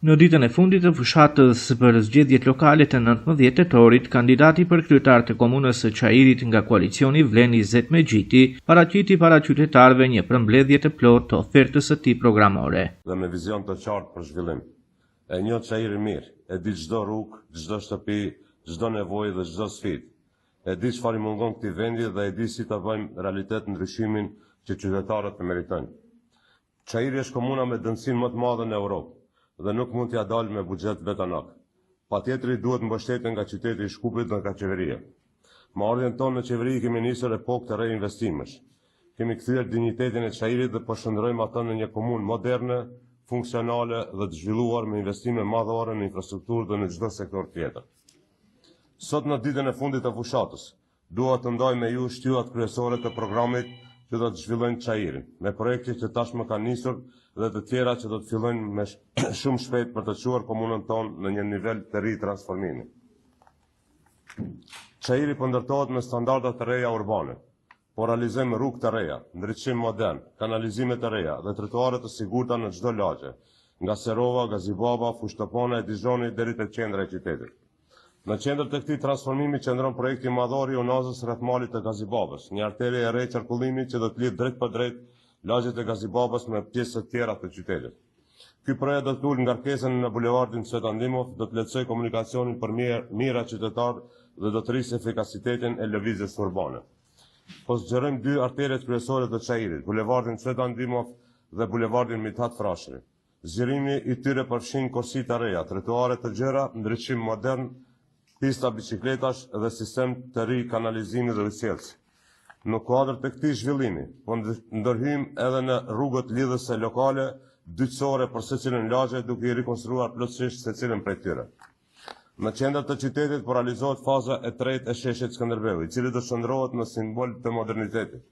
Në ditën e fundit të fushatës për zgjedhjet lokale të 19 tetorit, kandidati për kryetar të komunës së Çajirit nga koalicioni Vlen Izet Mexhiti paraqiti para qytetarëve një përmbledhje të plotë të ofertës së tij programore. Dhe me vizion të qartë për zhvillim. E njoh Çajirin mirë, e di çdo rrugë, çdo shtëpi, çdo nevojë dhe çdo sfidë. E di çfarë i mungon këtij vendi dhe e di si ta bëjmë realitet ndryshimin që qytetarët e meritojnë. Çajiri është komuna me dënsinë më të madhe në Europë dhe nuk mund t'ja dalë me buxhet vetanak. Patjetër duhet mbështetje nga qyteti i Shkupit dhe nga qeveria. Me ardhjen tonë në qeveri kemi nisur epokë të reinvestimesh. Kemi kthyer dinjitetin e Çajirit dhe po shndrojmë atë në një komunë moderne, funksionale dhe të zhvilluar me investime madhore në infrastrukturë dhe në çdo sektor tjetër. Sot në ditën e fundit të fushatës, dua të ndaj me ju shtyllat kryesore të programit që do të zhvillojnë Çajirin, me projekte që tashmë kanë nisur dhe të tjera që do të fillojnë me shumë shpejt për të çuar komunën tonë në një nivel të ri transformimi. Çajiri po ndërtohet me standarda të reja urbane, po realizojmë rrugë të reja, ndriçim modern, kanalizime të reja dhe trotuare të sigurta në çdo lagje, nga Serova, Gazibaba, Fushtopona e Dizhoni deri te qendra e qytetit. Në qendër të këtij transformimi qëndron projekti madhor i Unazës rreth malit të Gazibabës, një arterie e re qarkullimi që do të lidh drejt për drejt lagjet e Gazibabës me pjesë të tjera të qytetit. Ky projekt do të ulë ngarkesën në bulevardin Cvetandimov, do të lehtësojë komunikacionin për mijëra qytetarë dhe do të rrisë efikasitetin e lëvizjes urbane. Po zgjerojmë dy arteret kryesore të Çajirit, bulevardin Cvetandimov dhe bulevardin Mithat Frashëri. Zgjerimi i tyre përfshin korsi të reja, trotuare të gjera, ndriçim modern, pista bicikletash dhe sistem të ri kanalizimi dhe ujësielës. Në kuadër të këtij zhvillimi, po ndërhyjmë edhe në rrugët lidhëse lokale, dytësore për secilën lagje, duke i rikonstruar plotësisht secilën prej tyre. Në qendër të qytetit po realizohet faza e tretë e sheshit Skënderbeu, i cili do të shndrohet në simbol të modernitetit.